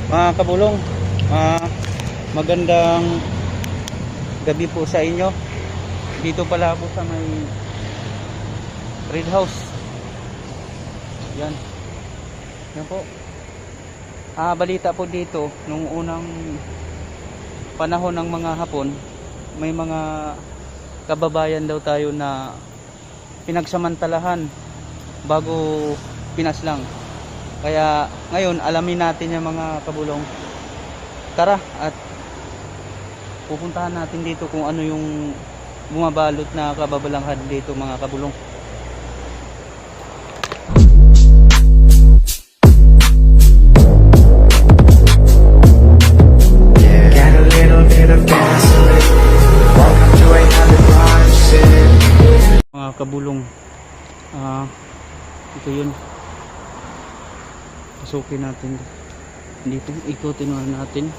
Mga kabulong, magandang gabi po sa inyo. Dito pala po sa may Red House. Yan. Yan po. Balita po dito nung unang panahon ng mga Hapon, may mga kababayan daw tayo na pinagsamantalahan bago Pinas lang. Kaya ngayon alamin natin yung mga kabulong. Tara at pupuntahan natin dito kung ano yung bumabalot na kababalanghan dito mga kabulong. Mga kabulong, ito yun. Pasukin natin dito, ikutin natin,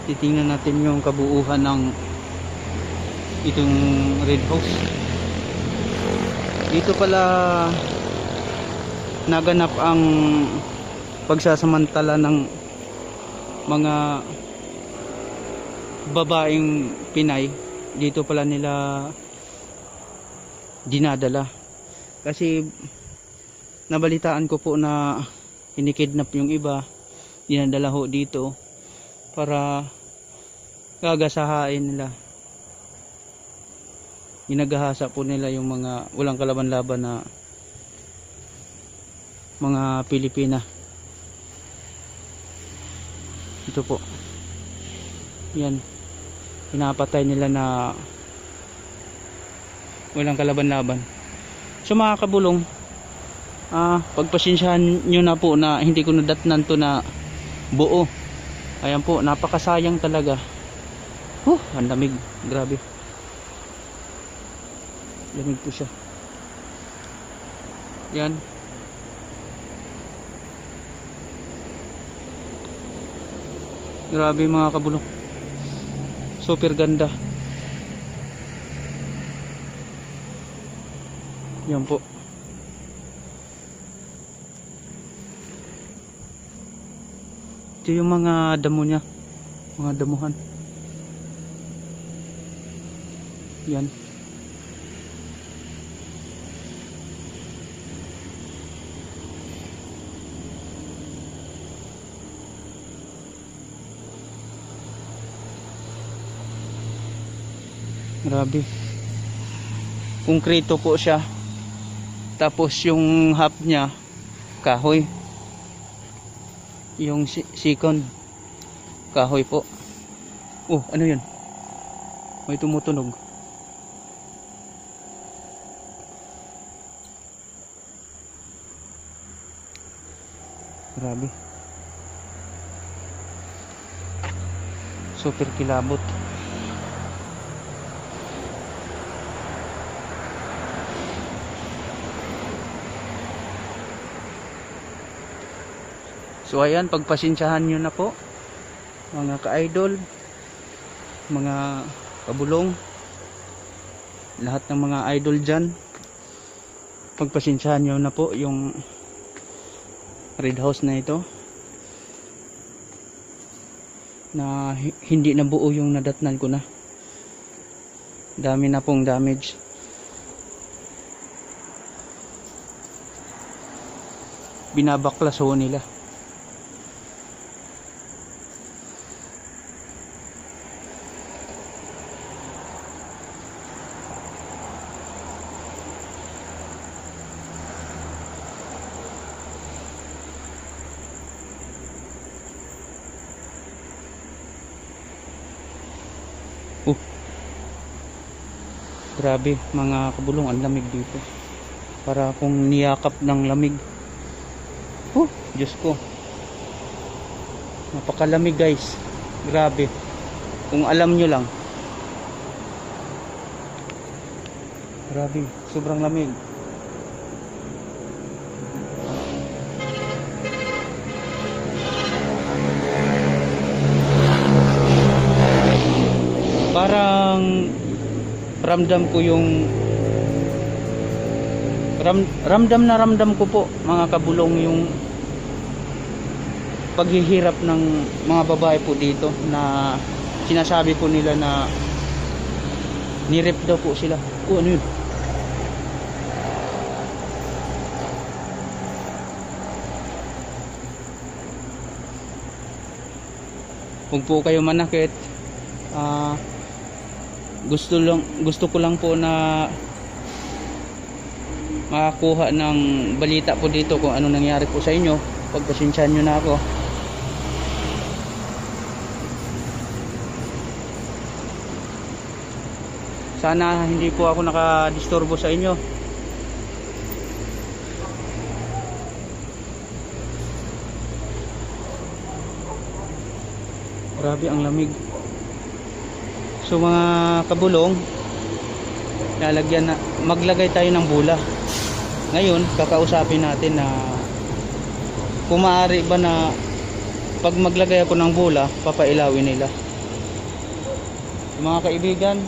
titingnan natin yung kabuuhan ng itong Red House. Dito pala naganap ang pagsasamantala ng mga babaeng Pinay. Dito pala nila dinadala kasi nabalitaan ko po na kinikidnap yung iba, dinadala ho dito para gagasahain nila. Ginagahasa po nila yung mga walang kalaban-laban na mga Pilipina. Ito po, yan, pinapatay nila na walang kalaban-laban. So mga kabulong, pagpasensyahan nyo na po na hindi ko nadatnan to na buo. Ayan po, napakasayang talaga. Ang lamig, grabe. Lamig po siya. Yan. Grabe mga kabulong, super ganda. Yan po. Ito yung mga damo niya, mga damuhan. Yan. Grabe. Konkreto po siya. Tapos yung half niya kahoy. Yung sikon kahoy po. Ano yun? May tumutunog. Grabe. Super kilabot. So ayan, pagpasensyahan nyo na po mga ka-idol, mga kabulong, lahat ng mga idol dyan. Pagpasensyahan nyo na po yung Red House na ito na hindi na buo yung nadatnan ko na. Dami na pong damage. Binabaklas ho nila. Grabe mga kabulong, ang lamig dito. Para akong niyakap ng lamig. Diyos ko. Napakalamig guys. Grabe. Kung alam nyo lang. Grabe, sobrang lamig. Parang ramdam ko yung ramdam ko po mga kabulong yung paghihirap ng mga babae po dito na sinasabi po nila na nirep daw po sila. Ano yun? Huwag po kayo manakit. Gusto ko lang po na makakuha ng balita po dito kung ano nangyari po sa inyo. Pagpasensyahan nyo na ako. Sana hindi po ako nakadisturbo sa inyo. Grabe ang lamig. So mga kabulong, maglagay tayo ng bula. Ngayon kakausapin natin na kung maaari ba na pag maglagay ako ng bula, papailawin nila. Mga kaibigan,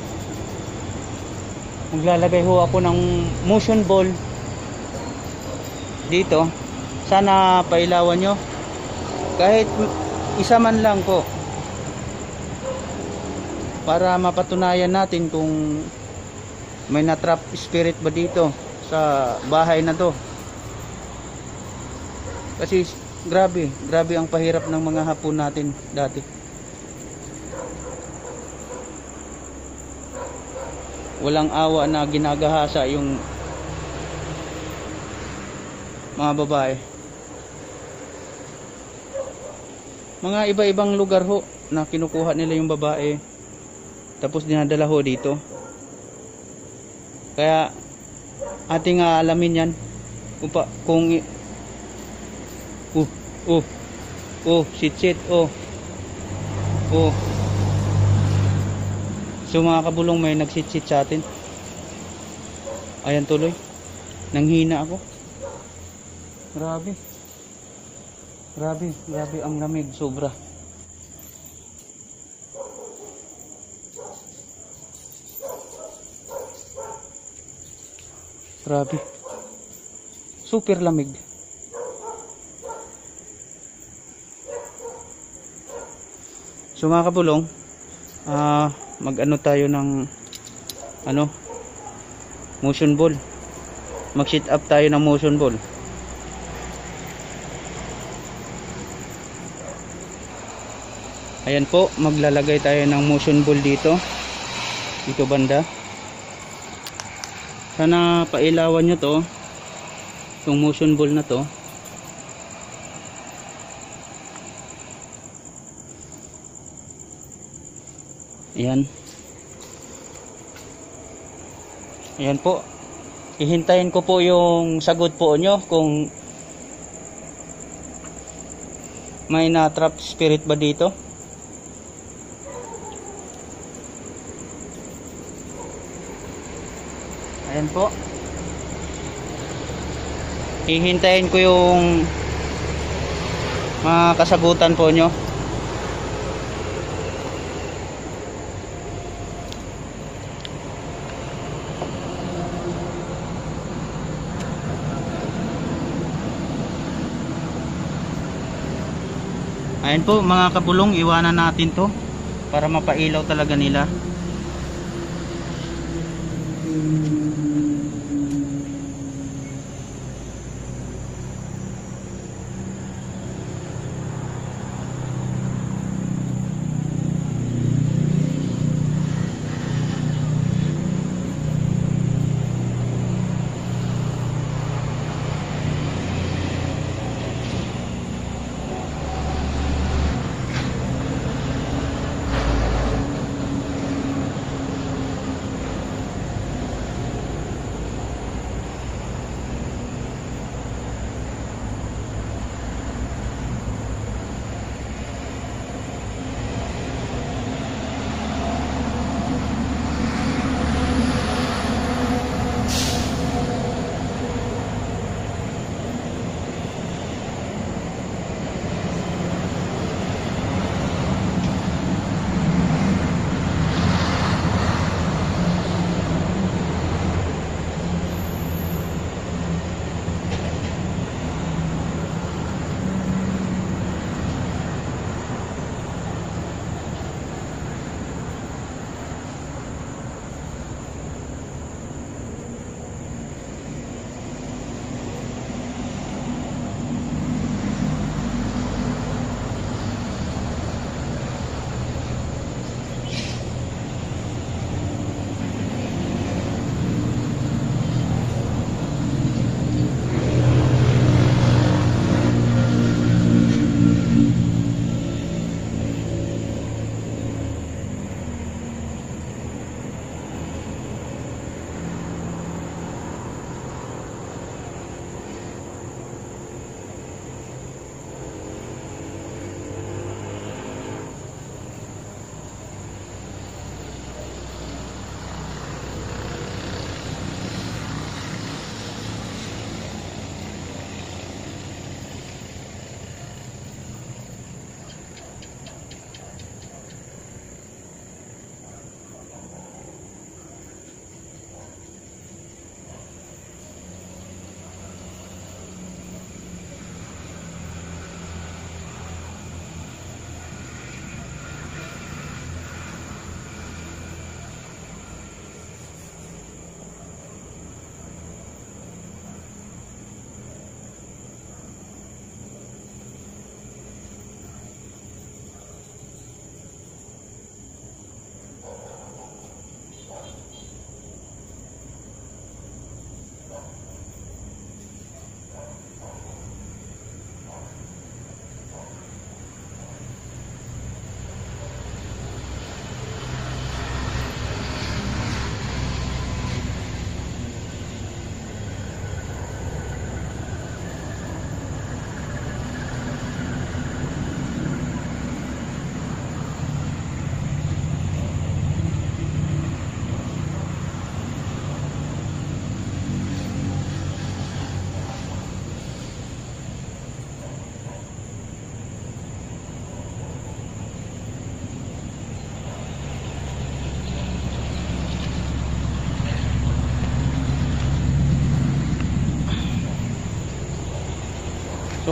maglalagay ho ako ng motion ball dito. Sana pailawan nyo kahit isa man lang po, para mapatunayan natin kung may na-trap spirit ba dito sa bahay na to. Kasi grabe ang pahirap ng mga hapon natin dati. Walang awa na ginagahasa yung mga babae. Mga iba-ibang lugar ho na kinukuha nila yung babae, tapos dinadala ho dito. Kaya ating alamin yan kung sit so mga kabulong, may nagsit-sit sa atin. Ayan tuloy, nanghina ako. Grabe ang lamig, sobra. Grabe, super lamig. So mga kabulong, mag-ano tayo ng motion ball. Mag sit up tayo ng motion ball. Ayan po, maglalagay tayo ng motion ball dito banda. Sana pailawan nyo to, itong motion ball na to. Ayan po, hihintayin ko po yung sagot po nyo kung may na-trap spirit ba dito. Ayan po, hihintayin ko yung mga kasagutan po nyo. Ayan po mga kabulong, iwanan natin to para mapailaw talaga nila.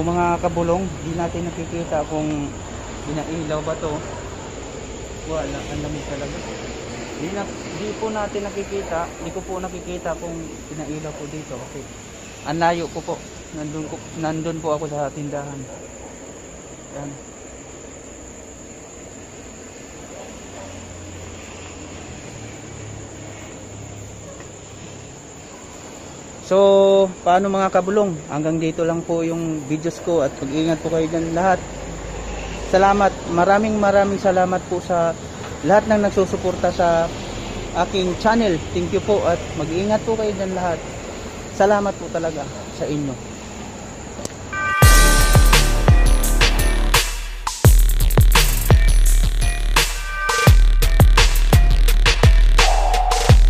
So mga kabulong, di natin nakikita kung pinailaw ba to. Wala, ang lamig talaga. Di po natin nakikita, di ko po nakikita kung pinailaw po dito. Okay. Ang layo ko po. Nandun po ako sa tindahan. Yan. So, paano mga kabulong? Hanggang dito lang po yung videos ko at mag-ingat po kayo dyan lahat. Salamat, maraming salamat po sa lahat ng nagsusuporta sa aking channel. Thank you po at mag-ingat po kayo dyan lahat. Salamat po talaga sa inyo.